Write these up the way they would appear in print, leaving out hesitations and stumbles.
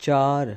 4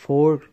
4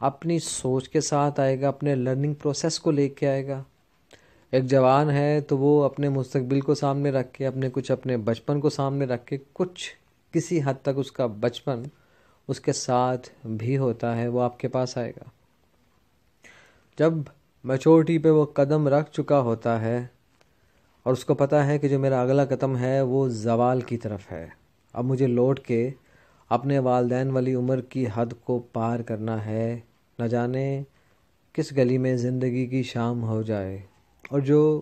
اپنی سوچ کے ساتھ آئے گا، اپنے لرننگ پروسیس کو لے کے آئے گا۔ ایک جوان ہے تو وہ اپنے مستقبل کو سامنے رکھ کے، اپنے بچپن کو سامنے رکھ کے، کسی حد تک اس کا بچپن اس کے ساتھ بھی ہوتا ہے، وہ آپ کے پاس آئے گا۔ جب میچورٹی پہ وہ قدم رکھ چکا ہوتا ہے اور اس کو پتہ ہے کہ جو میرا اگلا قدم ہے وہ زوال کی طرف ہے، اب مجھے لوٹ کے اپنے والدین والی عمر کی حد کو پار کرنا ہے، نہ جانے کس گلی میں زندگی کی شام ہو جائے۔ اور جو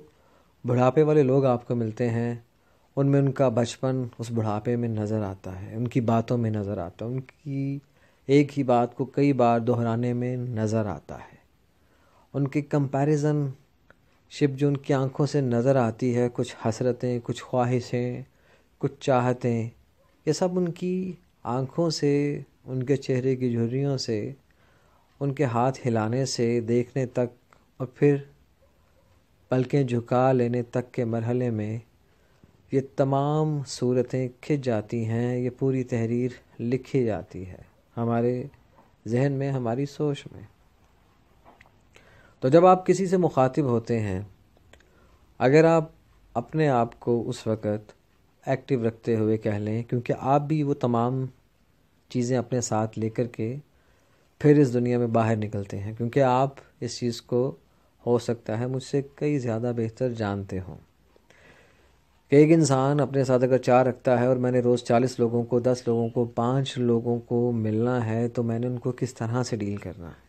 بڑھاپے والے لوگ آپ کو ملتے ہیں ان میں ان کا بچپن اس بڑھاپے میں نظر آتا ہے، ان کی باتوں میں نظر آتا ہے، ان کی ایک ہی بات کو کئی بار دہرانے میں نظر آتا ہے، ان کی کمپیریزن شپ جو ان کی آنکھوں سے نظر آتی ہے، کچھ حسرتیں، کچھ خواہشیں، کچھ چاہتیں، یہ سب ان کی آنکھوں سے، ان کے چہرے کی جھریوں سے، ان کے ہاتھ ہلانے سے دیکھنے تک اور پھر پلکیں جھکا لینے تک کے مرحلے میں یہ تمام صورتیں کھنچ جاتی ہیں، یہ پوری تحریر لکھی جاتی ہے ہمارے ذہن میں، ہماری سوچ میں۔ تو جب آپ کسی سے مخاطب ہوتے ہیں، اگر آپ اپنے آپ کو اس وقت ایکٹیو رکھتے ہوئے کہہ لیں، کیونکہ آپ بھی وہ تمام چیزیں اپنے ساتھ لے کر کے پھر اس دنیا میں باہر نکلتے ہیں، کیونکہ آپ اس چیز کو ہو سکتا ہے مجھ سے کئی زیادہ بہتر جانتے ہوں کہ ایک انسان اپنے ساتھ اگر 4 رکھتا ہے اور میں نے روز 40 لوگوں کو، 10 لوگوں کو، 5 لوگوں کو ملنا ہے تو میں نے ان کو کس طرح سے ڈیل کرنا ہے۔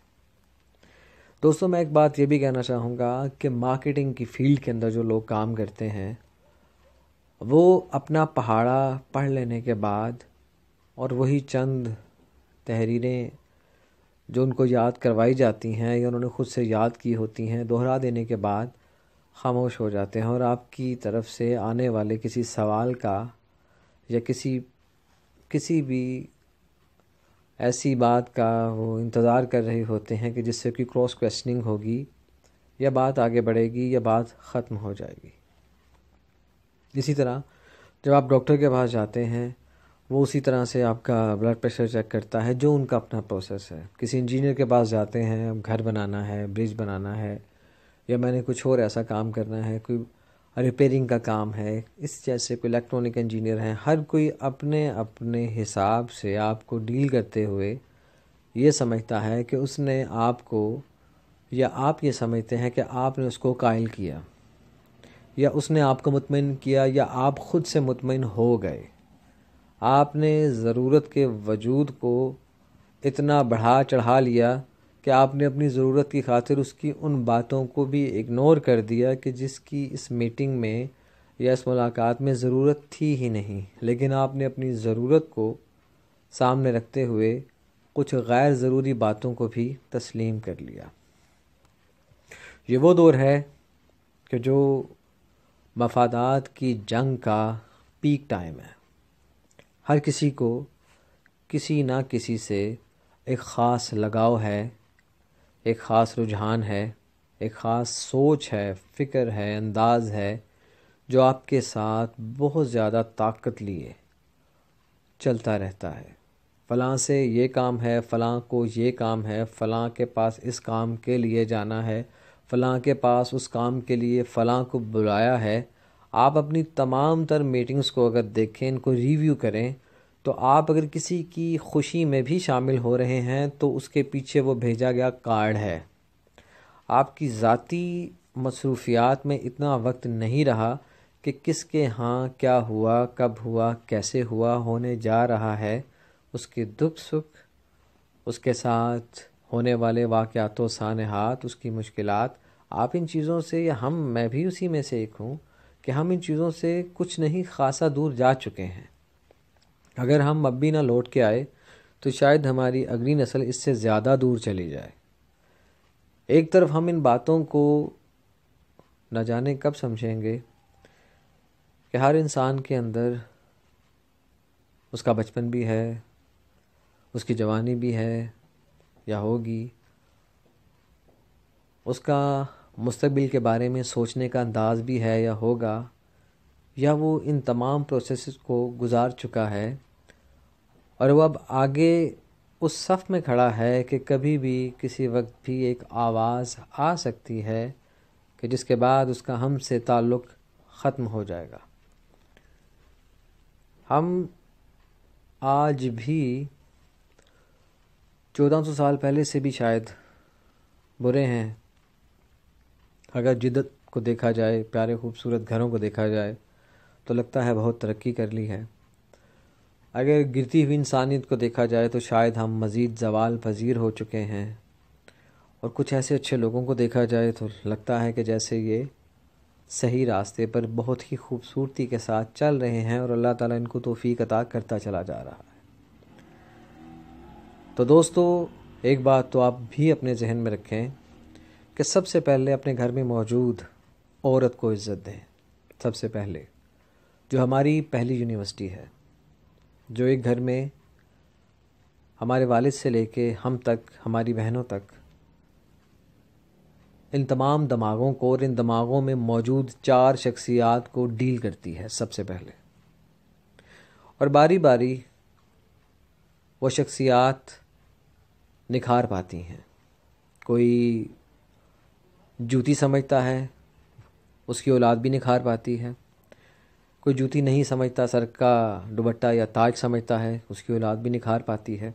دوستوں، میں ایک بات یہ بھی کہنا چاہوں گا کہ مارکیٹنگ کی فیلڈ کے اندر جو لوگ کام کرتے ہیں وہ اپنا پہاڑا پڑھ لینے کے بعد اور وہی چند تحریریں جو ان کو یاد کروائی جاتی ہیں یا انہوں نے خود سے یاد کی ہوتی ہیں، دہرا دینے کے بعد خاموش ہو جاتے ہیں، اور آپ کی طرف سے آنے والے کسی سوال کا یا کسی بھی ایسی بات کا وہ انتظار کر رہے ہوتے ہیں کہ جس سے کوئی کراس کویسچننگ ہوگی، یا بات آگے بڑھے گی یا بات ختم ہو جائے گی۔ اسی طرح جب آپ ڈاکٹر کے پاس جاتے ہیں، وہ اسی طرح سے آپ کا بلڈ پریشر چیک کرتا ہے، جو ان کا اپنا پروسیس ہے۔ کسی انجینئر کے پاس جاتے ہیں، گھر بنانا ہے، برج بنانا ہے، یا میں نے کچھ اور ایسا کام کرنا ہے، کوئی ریپیئرنگ کا کام ہے، اس جیسے کوئی الیکٹرانک انجینئر ہیں، ہر کوئی اپنے اپنے حساب سے آپ کو ڈیل کرتے ہوئے یہ سمجھتا ہے کہ اس نے آپ کو، یا آپ یہ سمجھتے ہیں کہ آپ نے اس کو قائل کیا، یا اس نے آپ کو مطمئن کیا، یا آپ خود سے مطمئن ہو گئے۔ آپ نے ضرورت کے وجود کو اتنا بڑھا چڑھا لیا کہ آپ نے اپنی ضرورت کی خاطر اس کی ان باتوں کو بھی اگنور کر دیا کہ جس کی اس میٹنگ میں یا اس ملاقات میں ضرورت تھی ہی نہیں، لیکن آپ نے اپنی ضرورت کو سامنے رکھتے ہوئے کچھ غیر ضروری باتوں کو بھی تسلیم کر لیا۔ یہ وہ دور ہے کہ جو مفادات کی جنگ کا پیک ٹائم ہے۔ ہر کسی کو کسی نہ کسی سے ایک خاص لگاؤ ہے، ایک خاص رجحان ہے، ایک خاص سوچ ہے، فکر ہے، انداز ہے، جو آپ کے ساتھ بہت زیادہ طاقت لیے چلتا رہتا ہے۔ فلاں سے یہ کام ہے، فلاں کو یہ کام ہے، فلاں کے پاس اس کام کے لیے جانا ہے، فلاں کے پاس اس کام کے لیے فلاں کو بلایا ہے۔ آپ اپنی تمام تر میٹنگز کو اگر دیکھیں، ان کو ریویو کریں، تو آپ اگر کسی کی خوشی میں بھی شامل ہو رہے ہیں تو اس کے پیچھے وہ بھیجا گیا کارڈ ہے۔ آپ کی ذاتی مصروفیات میں اتنا وقت نہیں رہا کہ کس کے ہاں کیا ہوا، کب ہوا، کیسے ہوا، ہونے جا رہا ہے، اس کے دکھ سکھ، اس کے ساتھ ہونے والے واقعات و سانحات، اس کی مشکلات، آپ ان چیزوں سے، یا میں بھی اسی میں سے ایک ہوں کہ ہم ان چیزوں سے کچھ نہیں خاصا دور جا چکے ہیں۔ اگر ہم اب بھی نہ لوٹ کے آئے تو شاید ہماری اگلی نسل اس سے زیادہ دور چلی جائے۔ ایک طرف ہم ان باتوں کو نہ جانے کب سمجھیں گے کہ ہر انسان کے اندر اس کا بچپن بھی ہے، اس کی جوانی بھی ہے یا ہوگی، اس کا مستقبل کے بارے میں سوچنے کا انداز بھی ہے یا ہوگا، یا وہ ان تمام پروسیسز کو گزار چکا ہے اور وہ اب آگے اس صف میں کھڑا ہے کہ کبھی بھی کسی وقت بھی ایک آواز آ سکتی ہے کہ جس کے بعد اس کا ہم سے تعلق ختم ہو جائے گا۔ ہم آج بھی 1400 سال پہلے سے بھی شاید برے ہیں۔ اگر جدت کو دیکھا جائے، پیارے خوبصورت گھروں کو دیکھا جائے تو لگتا ہے بہت ترقی کر لی ہے۔ اگر گرتی ہوئی انسانیت کو دیکھا جائے تو شاید ہم مزید زوال پذیر ہو چکے ہیں، اور کچھ ایسے اچھے لوگوں کو دیکھا جائے تو لگتا ہے کہ جیسے یہ صحیح راستے پر بہت ہی خوبصورتی کے ساتھ چل رہے ہیں، اور اللہ تعالیٰ ان کو توفیق عطا کرتا چلا جا رہا ہے۔ تو دوستو، ایک بات تو آپ بھی اپنے ذہن میں رکھیں کہ سب سے پہلے اپنے گھر میں موجود عورت کو عزت دیں۔ سب سے پہلے جو ہماری پہلی یونیورسٹی ہے، جو ایک گھر میں ہمارے والد سے لے کے ہم تک، ہماری بہنوں تک، ان تمام دماغوں کو اور ان دماغوں میں موجود 4 شخصیات کو ڈیل کرتی ہے سب سے پہلے، اور باری باری وہ شخصیات نکھار پاتی ہیں۔ کوئی جوتی سمجھتا ہے، اس کی اولاد بھی نکھار پاتی ہے۔ کوئی جوتی نہیں سمجھتا، سر کا دوپٹہ یا تاج سمجھتا ہے، اس کی اولاد بھی نکھار پاتی ہے۔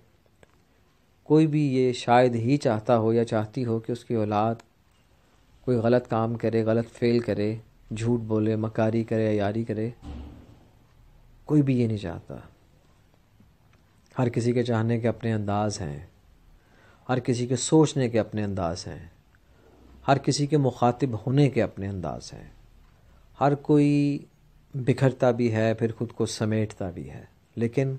کوئی بھی یہ شاید ہی چاہتا ہو یا چاہتی ہو کہ اس کی اولاد کوئی غلط کام کرے، غلط فعل کرے، جھوٹ بولے، مکاری کرے، عیاری کرے، کوئی بھی یہ نہیں چاہتا۔ ہر کسی کے چاہنے کے اپنے انداز ہیں، ہر کسی کے سوچنے کے اپنے انداز ہیں، ہر کسی کے مخاطب ہونے کے اپنے انداز ہیں۔ ہر کوئی بکھرتا بھی ہے، پھر خود کو سمیٹتا بھی ہے، لیکن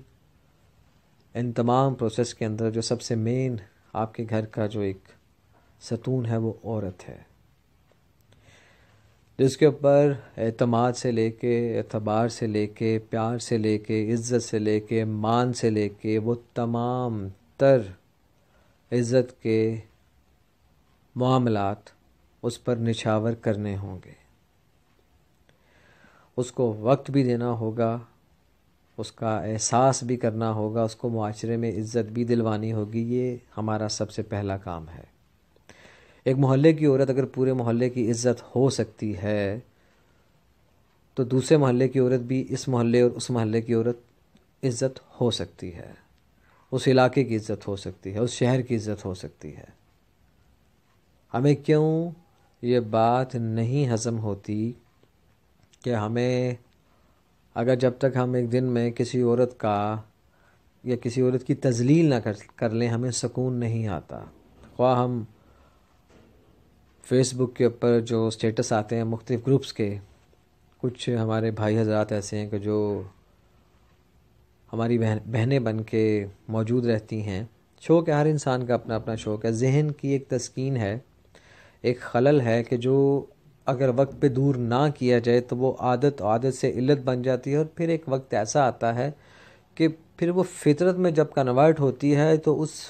ان تمام پروسیس کے اندر جو سب سے مین آپ کے گھر کا جو ایک ستون ہے وہ عورت ہے، جس کے اوپر اعتماد سے لے کے، اعتبار سے لے کے، پیار سے لے کے، عزت سے لے کے، مان سے لے کے، وہ تمام تر عزت کے معاملات اس پر نچھاور کرنے ہوں گے۔ اس کو وقت بھی دینا ہوگا، اس کا احساس بھی کرنا ہوگا، اس کو معاشرے میں عزت بھی دلوانی ہوگی۔ یہ ہمارا سب سے پہلا کام ہے۔ ایک محلے کی عورت اگر پورے محلے کی عزت ہو سکتی ہے تو دوسرے محلے کی عورت بھی اس محلے اور اس محلے کی عورت عزت ہو سکتی ہے، اس علاقے کی عزت ہو سکتی ہے، اس شہر کی عزت ہو سکتی ہے۔ ہمیں کیوں یہ بات نہیں ہضم ہوتی کہ ہمیں اگر جب تک ہم ایک دن میں کسی عورت کا یا کسی عورت کی تذلیل نہ کر لیں ہمیں سکون نہیں آتا۔ خواہ ہم فیس بک کے اوپر جو سٹیٹس آتے ہیں مختلف گروپس کے، کچھ ہمارے بھائی حضرات ایسے ہیں کہ جو ہماری بہنیں بن کے موجود رہتی ہیں۔ شوق ہے، ہر انسان کا اپنا اپنا شوق ہے، ذہن کی ایک تسکین ہے، ایک خلل ہے کہ جو اگر وقت پہ دور نہ کیا جائے تو وہ عادت سے علت بن جاتی ہے، اور پھر ایک وقت ایسا آتا ہے کہ پھر وہ فطرت میں جب کنورٹ ہوتی ہے تو اس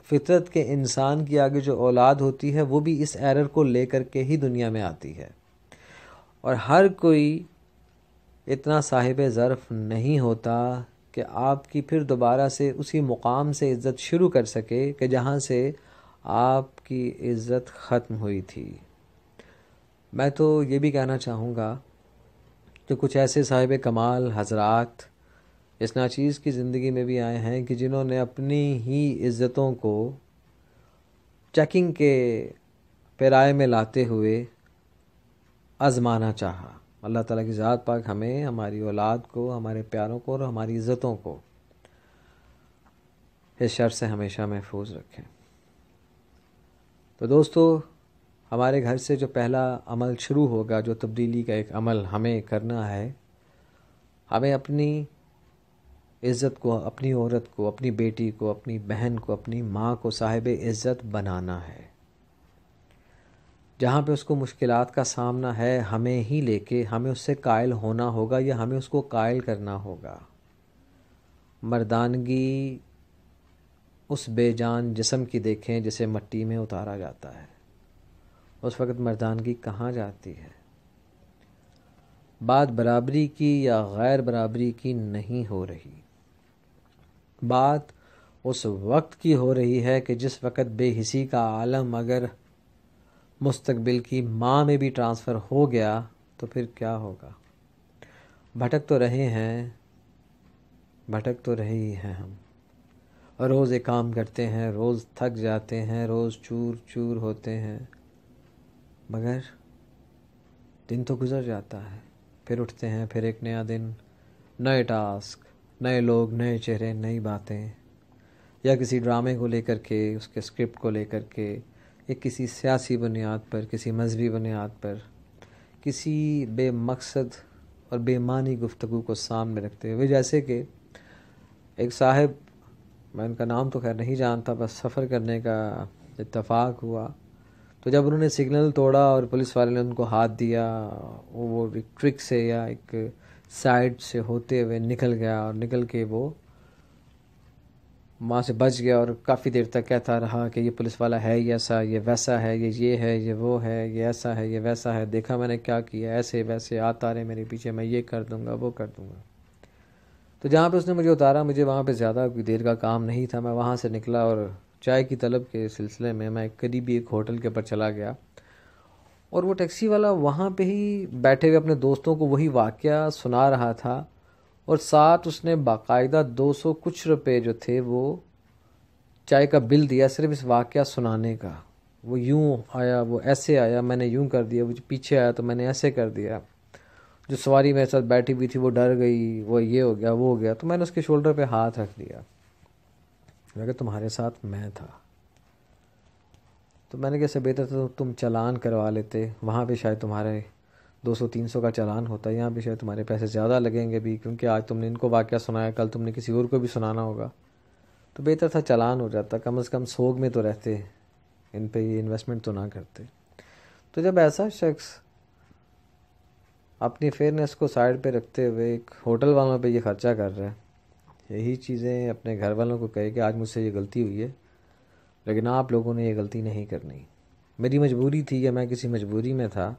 فطرت کے انسان کی آگے جو اولاد ہوتی ہے وہ بھی اس ایرر کو لے کر کے ہی دنیا میں آتی ہے، اور ہر کوئی اتنا صاحب ظرف نہیں ہوتا کہ آپ کی پھر دوبارہ سے اسی مقام سے عزت شروع کر سکے کہ جہاں سے آپ کی عزت ختم ہوئی تھی۔ میں تو یہ بھی کہنا چاہوں گا کہ کچھ ایسے صاحب کمال حضرات اس ناچیز کی زندگی میں بھی آئے ہیں کہ جنہوں نے اپنی ہی عزتوں کو چیکنگ کے پیرائے میں لاتے ہوئے آزمانا چاہا۔ اللہ تعالیٰ کی ذات پاک ہمیں، ہماری اولاد کو، ہمارے پیاروں کو اور ہماری عزتوں کو اس شر سے ہمیشہ محفوظ رکھیں۔ تو دوستو، ہمارے گھر سے جو پہلا عمل شروع ہوگا، جو تبدیلی کا ایک عمل ہمیں کرنا ہے، ہمیں اپنی عزت کو، اپنی عورت کو، اپنی بیٹی کو، اپنی بہن کو، اپنی ماں کو صاحب عزت بنانا ہے۔ جہاں پہ اس کو مشکلات کا سامنا ہے ہمیں ہی لے کے ہمیں اس سے قائل ہونا ہوگا یا ہمیں اس کو قائل کرنا ہوگا۔ مردانگی اس بے جان جسم کی دیکھیں جسے مٹی میں اتارا جاتا ہے، اس وقت مردانگی کہاں جاتی ہے؟ بات برابری کی یا غیر برابری کی نہیں ہو رہی، بات اس وقت کی ہو رہی ہے کہ جس وقت بے حسی کا عالم اگر مستقبل کی ماں میں بھی ٹرانسفر ہو گیا تو پھر کیا ہوگا؟ بھٹک تو رہے ہیں ہم، روز ایک کام کرتے ہیں، روز تھک جاتے ہیں، روز چور چور ہوتے ہیں، مگر دن تو گزر جاتا ہے، پھر اٹھتے ہیں، پھر ایک نیا دن، نئے ٹاسک، نئے لوگ، نئے چہرے، نئی باتیں، یا کسی ڈرامے کو لے کر کے، اس کے اسکرپٹ کو لے کر کے، یا کسی سیاسی بنیاد پر، کسی مذہبی بنیاد پر، کسی بے مقصد اور بے معنی گفتگو کو سامنے رکھتے ہوئے، جیسے کہ ایک صاحب، میں ان کا نام تو خیر نہیں جانتا، بس سفر کرنے کا اتفاق ہوا، تو جب انہوں نے سگنل توڑا اور پولیس والے نے ان کو ہاتھ دیا، وہ ایک ٹرک سے یا ایک سائڈ سے ہوتے ہوئے نکل گیا، اور نکل کے وہ وہاں سے بچ گیا، اور کافی دیر تک کہتا رہا کہ یہ پولیس والا ہے ہی ایسا، یہ ویسا ہے، یہ ہے، یہ وہ ہے، یہ ایسا ہے، یہ ویسا ہے، دیکھا میں نے کیا کیا، ایسے ویسے آتا رہے میرے پیچھے، میں یہ کر دوں گا، وہ کر دوں گا۔ تو جہاں پہ اس نے مجھے اتارا، مجھے وہاں پہ زیادہ کوئی دیر کا کام نہیں تھا، میں وہاں سے نکلا اور چائے کی طلب کے سلسلے میں میں قریبی ایک ہوٹل کے پر چلا گیا، اور وہ ٹیکسی والا وہاں پہ ہی بیٹھے ہوئے اپنے دوستوں کو وہی واقعہ سنا رہا تھا، اور ساتھ اس نے باقاعدہ 200 کچھ روپے جو تھے وہ چائے کا بل دیا صرف اس واقعہ سنانے کا۔ وہ یوں آیا، وہ ایسے آیا، میں نے یوں کر دیا، وہ پیچھے آیا تو میں نے ایسے کر دیا، جو سواری میرے ساتھ بیٹھی ہوئی تھی وہ ڈر گئی، وہ یہ ہو گیا، وہ ہو گیا، تو میں نے اس کے شولڈر پہ ہاتھ رکھ دیا، میں کہ تمہارے ساتھ میں تھا، تو میں نے کیسے بہتر تھا تم چالان کروا لیتے، وہاں پہ شاید تمہارے 200-300 کا چالان ہوتا ہے، یہاں پہ شاید تمہارے پیسے زیادہ لگیں گے بھی، کیونکہ آج تم نے ان کو واقعہ سنایا، کل تم نے کسی اور کو بھی سنانا ہوگا، تو بہتر تھا چالان ہو جاتا، کم از کم سوگ میں تو رہتے، ان پہ یہ انویسٹمنٹ تو نہ کرتے۔ تو جب ایسا شخص اپنی فیئرنیس کو سائڈ پہ رکھتے ہوئے ایک ہوٹل والوں پہ یہ خرچہ کر رہا ہے، یہی چیزیں اپنے گھر والوں کو کہے کہ آج مجھ سے یہ غلطی ہوئی ہے، لیکن آپ لوگوں نے یہ غلطی نہیں کرنی، میری مجبوری تھی یا میں کسی مجبوری میں تھا،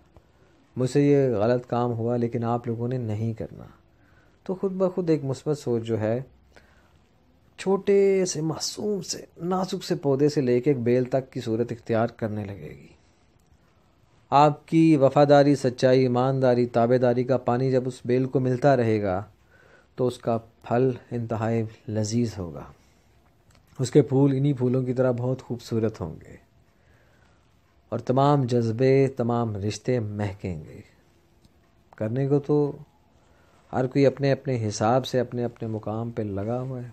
مجھ سے یہ غلط کام ہوا، لیکن آپ لوگوں نے نہیں کرنا، تو خود بخود ایک مثبت سوچ جو ہے چھوٹے سے معصوم سے نازک سے پودے سے لے کے ایک بیل تک کی صورت اختیار کرنے لگے گی۔ آپ کی وفاداری، سچائی، ایمانداری، تابعداری کا پانی جب اس بیل کو ملتا رہے گا تو اس کا پھل انتہائی لذیذ ہوگا، اس کے پھول انہی پھولوں کی طرح بہت خوبصورت ہوں گے، اور تمام جذبے، تمام رشتے مہکیں گے۔ کرنے کو تو ہر کوئی اپنے اپنے حساب سے اپنے اپنے مقام پہ لگا ہوا ہے،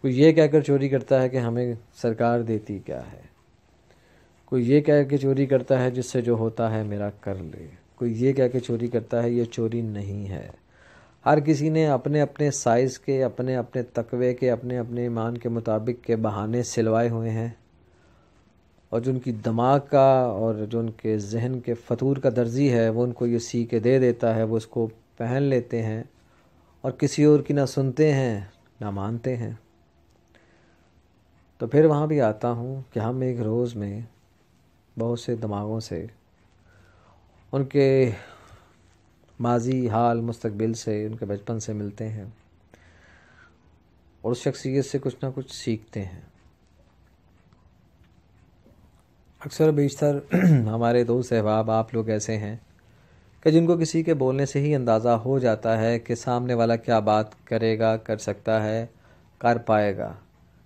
کوئی یہ کہہ کر چوری کرتا ہے کہ ہمیں سرکار دیتی کیا ہے، کوئی یہ کہہ کے چوری کرتا ہے جس سے جو ہوتا ہے میرا کر لے، کوئی یہ کہہ کے چوری کرتا ہے یہ چوری نہیں ہے۔ ہر کسی نے اپنے اپنے سائز کے، اپنے اپنے تقوی کے، اپنے اپنے ایمان کے مطابق کے بہانے سلوائے ہوئے ہیں، اور جو ان کی دماغ کا اور جو ان کے ذہن کے فطور کا درزی ہے وہ ان کو یہ سی کے دے دیتا ہے، وہ اس کو پہن لیتے ہیں اور کسی اور کی نہ سنتے ہیں نہ مانتے ہیں۔ تو پھر وہاں بھی آتا ہوں کہ ہم ایک روز میں بہت سے دماغوں سے، ان کے ماضی، حال، مستقبل سے، ان کے بچپن سے ملتے ہیں، اور اس شخصیت سے کچھ نہ کچھ سیکھتے ہیں۔ اکثر بیشتر ہمارے دوست احباب، آپ لوگ ایسے ہیں کہ جن کو کسی کے بولنے سے ہی اندازہ ہو جاتا ہے کہ سامنے والا کیا بات کرے گا، کر سکتا ہے، کر پائے گا،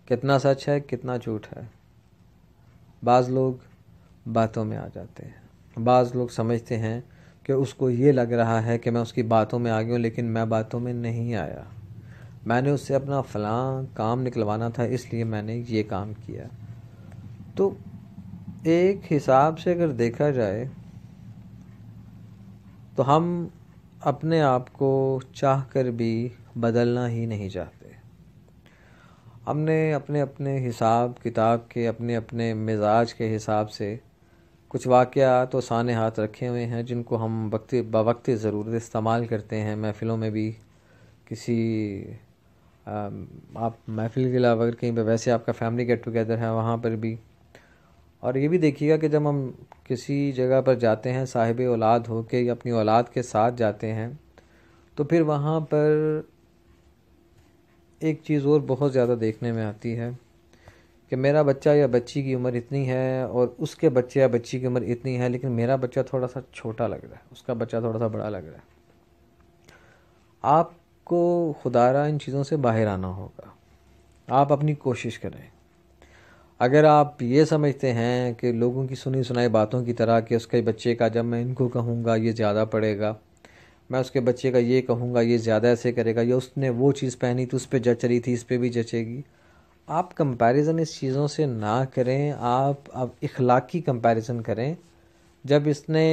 کتنا سچ ہے، کتنا جھوٹ ہے۔ بعض لوگ باتوں میں آ جاتے ہیں، بعض لوگ سمجھتے ہیں کہ اس کو یہ لگ رہا ہے کہ میں اس کی باتوں میں آ گیا ہوں، لیکن میں باتوں میں نہیں آیا، میں نے اس سے اپنا فلاں کام نکلوانا تھا، اس لیے میں نے یہ کام کیا۔ تو ایک حساب سے اگر دیکھا جائے تو ہم اپنے آپ کو چاہ کر بھی بدلنا ہی نہیں چاہتے، ہم نے اپنے اپنے حساب کتاب کے، اپنے اپنے مزاج کے حساب سے کچھ واقعات و سانحات رکھے ہوئے ہیں جن کو ہم بوقت ضرورت استعمال کرتے ہیں، محفلوں میں بھی، کسی آپ محفل کے علاوہ اگر کہیں پہ ویسے آپ کا فیملی گیٹ ٹوگیدر ہے وہاں پر بھی۔ اور یہ بھی دیکھیے گا کہ جب ہم کسی جگہ پر جاتے ہیں صاحب اولاد ہو کے یا اپنی اولاد کے ساتھ جاتے ہیں، تو پھر وہاں پر ایک چیز اور بہت زیادہ دیکھنے میں آتی ہے کہ میرا بچہ یا بچی کی عمر اتنی ہے اور اس کے بچے یا بچی کی عمر اتنی ہے، لیکن میرا بچہ تھوڑا سا چھوٹا لگ رہا ہے، اس کا بچہ تھوڑا سا بڑا لگ رہا ہے۔ آپ کو خدارہ ان چیزوں سے باہر آنا ہوگا، آپ اپنی کوشش کریں۔ اگر آپ یہ سمجھتے ہیں کہ لوگوں کی سنی سنائی باتوں کی طرح کہ اس کے بچے کا جب میں ان کو کہوں گا یہ زیادہ پڑے گا، میں اس کے بچے کا یہ کہوں گا یہ زیادہ ایسے کرے گا، یا اس نے وہ چیز پہنی تو اس پہ جچ رہی تھی اس پہ بھی جچے گی، آپ کمپیریزن اس چیزوں سے نہ کریں۔ آپ اب اخلاقی کمپیریزن کریں۔ جب اس نے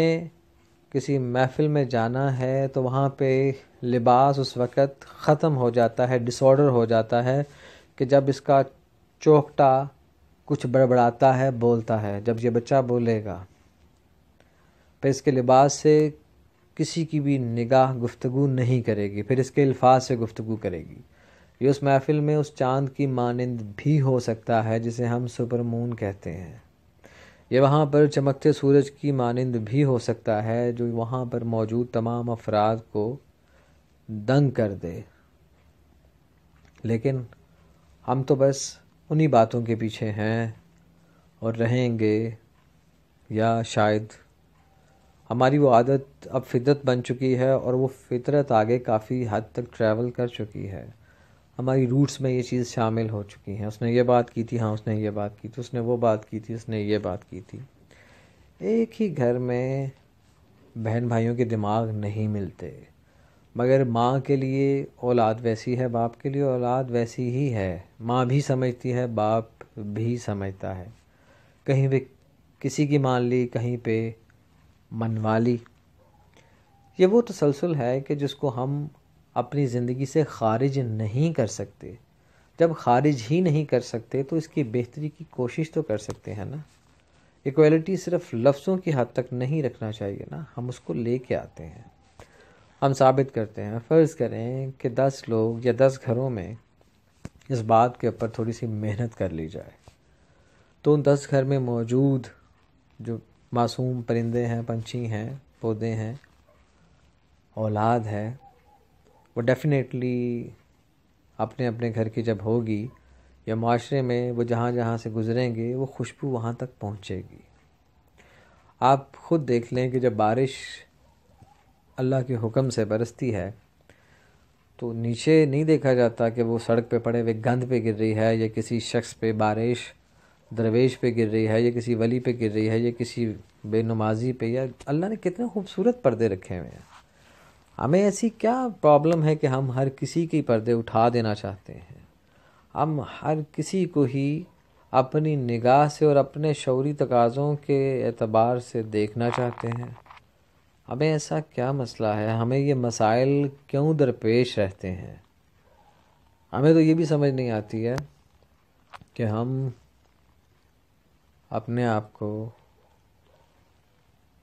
کسی محفل میں جانا ہے تو وہاں پہ لباس اس وقت ختم ہو جاتا ہے، ڈس آرڈر ہو جاتا ہے کہ جب اس کا چوکٹا کچھ بڑبڑاتا ہے، بولتا ہے۔ جب یہ بچہ بولے گا پھر اس کے لباس سے کسی کی بھی نگاہ گفتگو نہیں کرے گی، پھر اس کے الفاظ سے گفتگو کرے گی۔ یہ اس محفل میں اس چاند کی مانند بھی ہو سکتا ہے جسے ہم سپر مون کہتے ہیں۔ یہ وہاں پر چمکتے سورج کی مانند بھی ہو سکتا ہے جو وہاں پر موجود تمام افراد کو دنگ کر دے، لیکن ہم تو بس انہی باتوں کے پیچھے ہیں اور رہیں گے، یا شاید ہماری وہ عادت اب فطرت بن چکی ہے اور وہ فطرت آگے کافی حد تک ٹریول کر چکی ہے۔ ہماری روٹس میں یہ چیز شامل ہو چکی ہیں۔ اس نے یہ بات کی تھی، ہاں اس نے یہ بات کی تھی، اس نے وہ بات کی تھی، اس نے یہ بات کی تھی۔ ایک ہی گھر میں بہن بھائیوں کے دماغ نہیں ملتے، مگر ماں کے لیے اولاد ویسی ہے، باپ کے لیے اولاد ویسی ہی ہے۔ ماں بھی سمجھتی ہے، باپ بھی سمجھتا ہے۔ کہیں پہ کسی کی مان لی، کہیں پہ منوا لی۔ یہ وہ تسلسل ہے کہ جس کو ہم اپنی زندگی سے خارج نہیں کر سکتے۔ جب خارج ہی نہیں کر سکتے تو اس کی بہتری کی کوشش تو کر سکتے ہیں نا۔ ایکویلٹی صرف لفظوں کی حد تک نہیں رکھنا چاہیے نا، ہم اس کو لے کے آتے ہیں، ہم ثابت کرتے ہیں۔ فرض کریں کہ 10 لوگ یا 10 گھروں میں اس بات کے اوپر تھوڑی سی محنت کر لی جائے تو ان 10 گھر میں موجود جو معصوم پرندے ہیں، پنچھی ہیں، پودے ہیں، اولاد ہے، وہ ڈیفینیٹلی اپنے اپنے گھر کی جب ہوگی یا معاشرے میں وہ جہاں جہاں سے گزریں گے وہ خوشبو وہاں تک پہنچے گی۔ آپ خود دیکھ لیں کہ جب بارش اللہ کے حکم سے برستی ہے تو نیچے نہیں دیکھا جاتا کہ وہ سڑک پہ پڑے ہوئے گند پہ گر رہی ہے، یا کسی شخص پہ بارش درویش پہ گر رہی ہے، یا کسی ولی پہ گر رہی ہے، یا کسی بے نمازی پہ۔ یا اللہ نے کتنے خوبصورت پردے رکھے ہوئے ہیں، ہمیں ایسی کیا پرابلم ہے کہ ہم ہر کسی کے پردے اٹھا دینا چاہتے ہیں؟ ہم ہر کسی کو ہی اپنی نگاہ سے اور اپنے شعوری تقاضوں کے اعتبار سے دیکھنا چاہتے ہیں۔ ہمیں ایسا کیا مسئلہ ہے؟ ہمیں یہ مسائل کیوں درپیش رہتے ہیں؟ ہمیں تو یہ بھی سمجھ نہیں آتی ہے کہ ہم اپنے آپ کو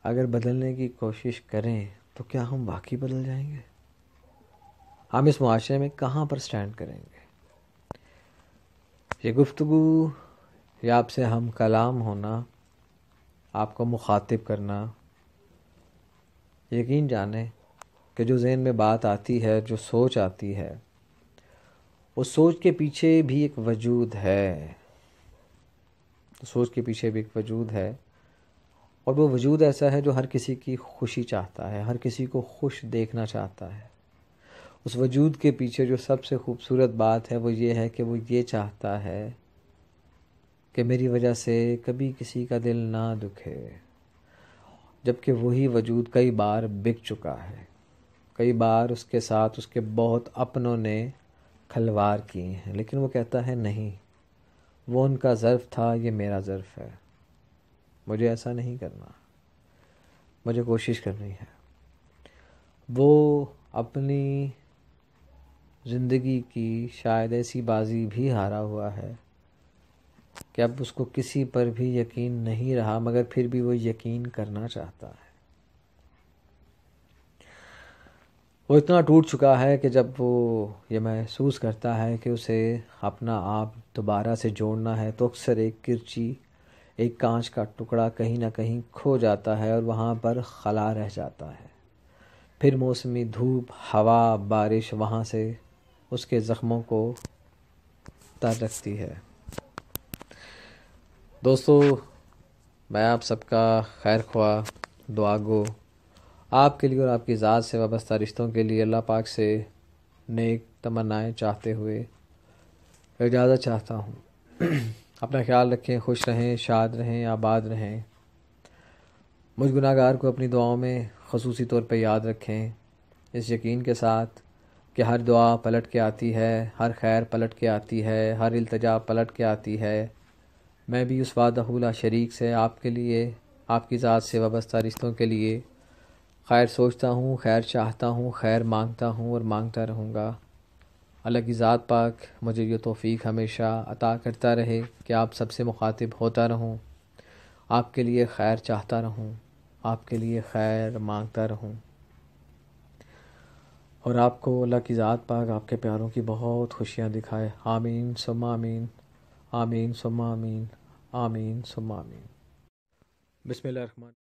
اگر بدلنے کی کوشش کریں تو کیا ہم واقعی بدل جائیں گے؟ ہم اس معاشرے میں کہاں پر سٹینڈ کریں گے؟ یہ گفتگو یا آپ سے ہم کلام ہونا، آپ کو مخاطب کرنا، یقین جانیں کہ جو ذہن میں بات آتی ہے، جو سوچ آتی ہے، اس سوچ کے پیچھے بھی ایک وجود ہے، سوچ کے پیچھے بھی ایک وجود ہے، اور وہ وجود ایسا ہے جو ہر کسی کی خوشی چاہتا ہے، ہر کسی کو خوش دیکھنا چاہتا ہے۔ اس وجود کے پیچھے جو سب سے خوبصورت بات ہے وہ یہ ہے کہ وہ یہ چاہتا ہے کہ میری وجہ سے کبھی کسی کا دل نہ دکھے، جبکہ وہی وجود کئی بار بک چکا ہے، کئی بار اس کے ساتھ اس کے بہت اپنوں نے کھلواڑ کیے ہیں، لیکن وہ کہتا ہے نہیں، وہ ان کا ظرف تھا، یہ میرا ظرف ہے، مجھے ایسا نہیں کرنا، مجھے کوشش کرنی ہے۔ وہ اپنی زندگی کی شاید ایسی بازی بھی ہارا ہوا ہے کہ اب اس کو کسی پر بھی یقین نہیں رہا، مگر پھر بھی وہ یقین کرنا چاہتا ہے۔ وہ اتنا ٹوٹ چکا ہے کہ جب وہ یہ محسوس کرتا ہے کہ اسے اپنا آپ دوبارہ سے جوڑنا ہے تو اکثر ایک کرچی، ایک کانچ کا ٹکڑا کہیں نہ کہیں کھو جاتا ہے اور وہاں پر خلا رہ جاتا ہے۔ پھر موسمی دھوپ، ہوا، بارش وہاں سے اس کے زخموں کو رفتار رکھتی ہے۔ دوستو، میں آپ سب کا خیر خواہ، دعا گو، آپ کے لیے اور آپ کی ذات سے وابستہ رشتوں کے لیے اللہ پاک سے نیک تمنائیں چاہتے ہوئے اجازت چاہتا ہوں۔ اپنا خیال رکھیں، خوش رہیں، شاد رہیں، آباد رہیں۔ مجھ گناہ گار کو اپنی دعاؤں میں خصوصی طور پہ یاد رکھیں، اس یقین کے ساتھ کہ ہر دعا پلٹ کے آتی ہے، ہر خیر پلٹ کے آتی ہے، ہر التجا پلٹ کے آتی ہے۔ میں بھی اس وعدہ لا شریک سے آپ کے لیے، آپ کی ذات سے وابستہ رشتوں کے لیے خیر سوچتا ہوں، خیر چاہتا ہوں، خیر مانگتا ہوں اور مانگتا رہوں گا۔ اللہ کی ذات پاک مجھے یہ توفیق ہمیشہ عطا کرتا رہے کہ آپ سب سے مخاطب ہوتا رہوں، آپ کے لیے خیر چاہتا رہوں، آپ کے لیے خیر مانگتا رہوں، اور آپ کو اللہ کی ذات پاک آپ کے پیاروں کی بہت خوشیاں دکھائے۔ آمین ثم آمین، آمین ثم آمین، آمین ثم آمین۔ بسم اللہ الرحمن